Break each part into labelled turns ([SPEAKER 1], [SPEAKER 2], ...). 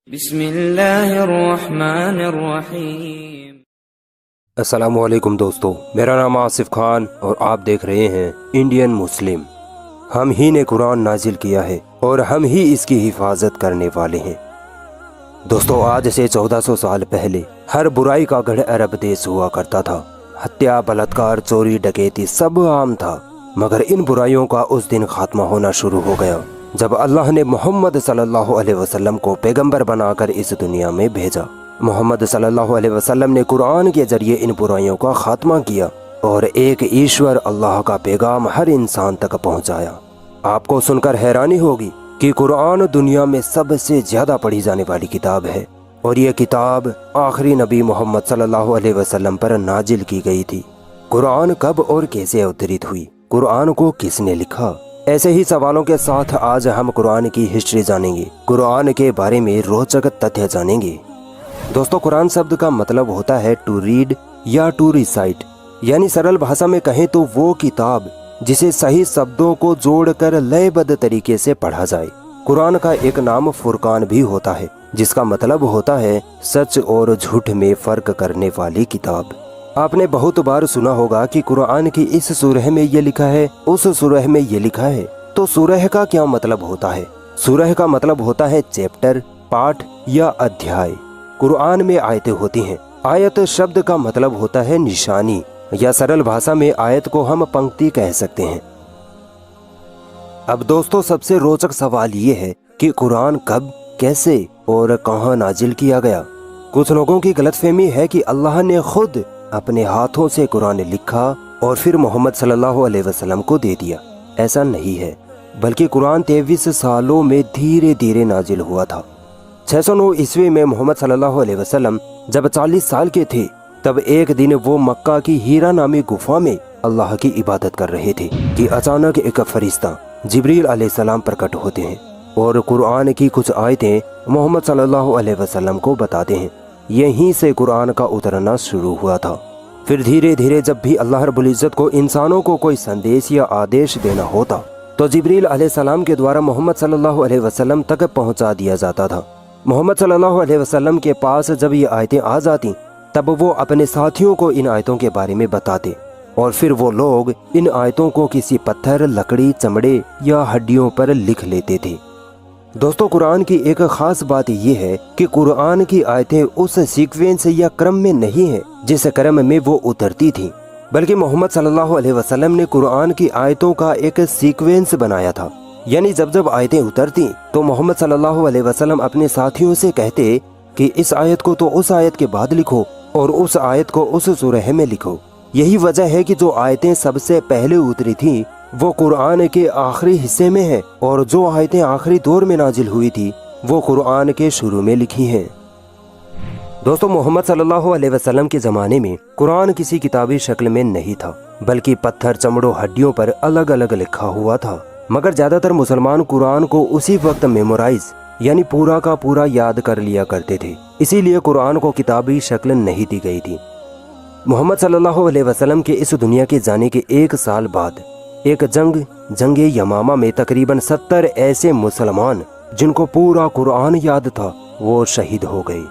[SPEAKER 1] بسم اللہ الرحمن الرحیم۔
[SPEAKER 2] السلام علیکم دوستو، میرا نام آصف خان اور آپ دیکھ رہے ہیں انڈین مسلم۔ ہم ہی نے قرآن نازل کیا ہے اور ہم ہی اس کی حفاظت کرنے والے ہیں۔ دوستو، آج سے 1400 سال پہلے ہر برائی کا گڑھ عرب دیش ہوا کرتا تھا۔ ہتیا، بلاತ್ಕಾರ، چوری، ڈکیتی سب عام تھا، مگر ان برائیوں کا اس دن خاتمہ ہونا شروع ہو گیا جب اللہ نے محمد صلی اللہ علیہ وسلم کو پیغمبر بنا کر اس دنیا میں بھیجا۔ محمد صلی اللہ علیہ وسلم نے قرآن کے ذریعے ان برائیوں کا خاتمہ کیا اور ایک ایشور اللہ کا پیغام ہر انسان تک پہنچایا۔ آپ کو سن کر حیرانی ہوگی کہ قرآن دنیا میں سب سے زیادہ پڑھی جانے والی کتاب ہے، اور یہ کتاب آخری نبی محمد صلی اللہ علیہ وسلم پر نازل کی گئی تھی۔ قرآن کب اور کیسے اوترت ہوئی؟ قرآن کو کس نے لکھا؟ ایسے ہی سوالوں کے ساتھ آج ہم قرآن کی ہسٹری جانیں گے، قرآن کے بارے میں روچک تتھیہ جانیں گے۔ دوستو، قرآن شبد کا مطلب ہوتا ہے ٹو ریڈ یا ٹو ریسائٹ، یعنی سرل بھاشا میں کہیں تو وہ کتاب جسے صحیح شبدوں کو جوڑ کر لے بد طریقے سے پڑھا جائے۔ قرآن کا ایک نام فرقان بھی ہوتا ہے، جس کا مطلب ہوتا ہے سچ اور جھوٹ میں فرق کرنے والی کتاب۔ آپ نے بہت بار سنا ہوگا کہ قرآن کی اس سورہ میں یہ لکھا ہے، اس سورہ میں یہ لکھا ہے۔ تو سورہ کا کیا مطلب ہوتا ہے؟ سورہ کا مطلب ہوتا ہے چیپٹر، پارٹ یا ادھیائے۔ قرآن میں آیتیں ہوتی ہیں۔ آیت شبد کا مطلب ہوتا ہے نشانی، یا سرل بھاشا میں آیت کو ہم پنکتی کہہ سکتے ہیں۔ اب دوستو، سب سے روچک سوال یہ ہے کہ قرآن کب، کیسے اور کہاں نازل کیا گیا؟ کچھ لوگوں کی غلط فہمی ہے کہ اللہ نے خود اپنے ہاتھوں سے قرآن لکھا اور پھر محمد صلی اللہ علیہ وسلم کو دے دیا۔ ایسا نہیں ہے، بلکہ قرآن 23 سالوں میں دھیرے دھیرے نازل ہوا تھا۔ 609 عیسوی میں محمد صلی اللہ علیہ وسلم جب 40 سال کے تھے، تب ایک دن وہ مکہ کی ہیرا نامی گفا میں اللہ کی عبادت کر رہے تھے کہ اچانک ایک فرشتہ جبریل علیہ السلام پرکٹ ہوتے ہیں اور قرآن کی کچھ آیتیں محمد صلی اللہ علیہ وسلم کو بتاتے ہیں۔ یہیں سے قرآن کا اترنا شروع ہوا تھا۔ پھر دھیرے دھیرے جب بھی اللہ رب العزت کو انسانوں کو کوئی سندیش یا آدیش دینا ہوتا تو جبریل علیہ السلام کے دوارا محمد صلی اللہ علیہ وسلم تک پہنچا دیا جاتا تھا۔ محمد صلی اللہ علیہ وسلم کے پاس جب یہ آیتیں آ جاتی تب وہ اپنے ساتھیوں کو ان آیتوں کے بارے میں بتاتے، اور پھر وہ لوگ ان آیتوں کو کسی پتھر، لکڑی، چمڑے یا ہڈیوں پر لکھ لیتے تھے۔ دوستو، قرآن کی ایک خاص بات یہ ہے کہ قرآن کی آیتیں اس سیکوینس یا کرم میں نہیں ہیں جس کرم میں وہ اترتی تھیں، بلکہ محمد صلی اللہ علیہ وسلم نے قرآن کی آیتوں کا ایک سیکوینس بنایا تھا۔ یعنی جب جب آیتیں اترتی تو محمد صلی اللہ علیہ وسلم اپنے ساتھیوں سے کہتے کہ اس آیت کو تو اس آیت کے بعد لکھو اور اس آیت کو اس سورہ میں لکھو۔ یہی وجہ ہے کہ جو آیتیں سب سے پہلے اتری تھیں وہ قرآن کے آخری حصے میں ہیں، اور جو آیتیں آخری دور میں نازل ہوئی تھی وہ قرآن کے شروع میں لکھی ہیں۔ دوستو، محمد صلی اللہ علیہ وسلم کے زمانے میں قرآن کسی کتابی شکل میں نہیں تھا، بلکہ پتھر، چمڑوں، ہڈیوں پر الگ الگ لکھا ہوا تھا۔ مگر زیادہ تر مسلمان قرآن کو اسی وقت میمورائز یعنی پورا کا پورا یاد کر لیا کرتے تھے، اسی لیے قرآن کو کتابی شکل نہیں دی گئی تھی۔ محمد صلی اللہ علیہ وسلم کے اس دنیا کے جانے کے 1 سال بعد ایک جنگ یمامہ میں تقریباً 70 ایسے مسلمان جن کو پورا قرآن یاد تھا وہ شہید ہو گئے۔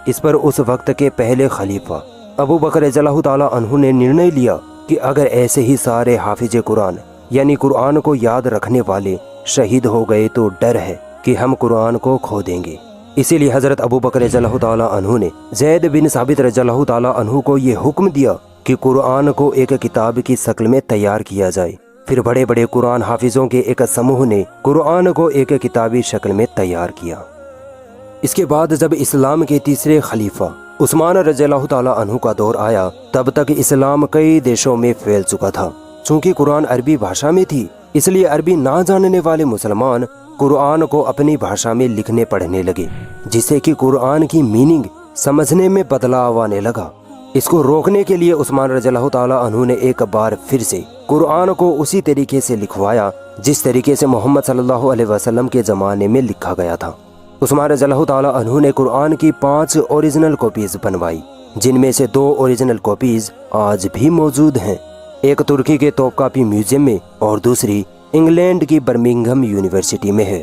[SPEAKER 2] اس پر اس وقت کے پہلے خلیفہ ابو بکر رضی اللہ تعالیٰ عنہ نے نرنے لیا کہ اگر ایسے ہی سارے حافظ قرآن یعنی قرآن کو یاد رکھنے والے شہید ہو گئے تو ڈر ہے کہ ہم قرآن کو کھو دیں گے۔ اسی لیے حضرت ابو بکر رضی اللہ تعالیٰ عنہ نے زید بن ثابت رضی اللہ تعالیٰ عنہ کو یہ حکم دیا کہ قرآن کو ایک کتاب کی شکل میں تیار کیا جائے۔ پھر بڑے بڑے قرآن حافظوں کے ایک سموہ نے قرآن کو ایک کتابی شکل میں تیار کیا۔ اس کے بعد جب اسلام کے تیسرے خلیفہ عثمان رضی اللہ تعالیٰ عنہ کا دور آیا تب تک اسلام کئی دیشوں میں پھیل چکا تھا۔ چونکہ قرآن عربی بھاشا میں تھی اس لیے عربی نہ جاننے والے مسلمان قرآن کو اپنی بھاشا میں لکھنے پڑھنے لگے، جس سے کہ قرآن کی میننگ سمجھنے میں بدلاؤ آنے لگا۔ اس کو روکنے کے لیے عثمان رضی اللہ تعالیٰ عنہ نے ایک بار پھر سے قرآن کو اسی طریقے سے لکھوایا جس طریقے سے محمد صلی اللہ علیہ وسلم کے زمانے میں لکھا گیا تھا۔ عثمان رضی اللہ تعالیٰ عنہ نے قرآن کی 5 اوریجنل کاپیز بنوائی، جن میں سے 2 اوریجنل کاپیز آج بھی موجود ہیں، ایک ترکی کے توپ کاپی میوزیم میں اور دوسری انگلینڈ کی برمنگھم یونیورسٹی میں ہے۔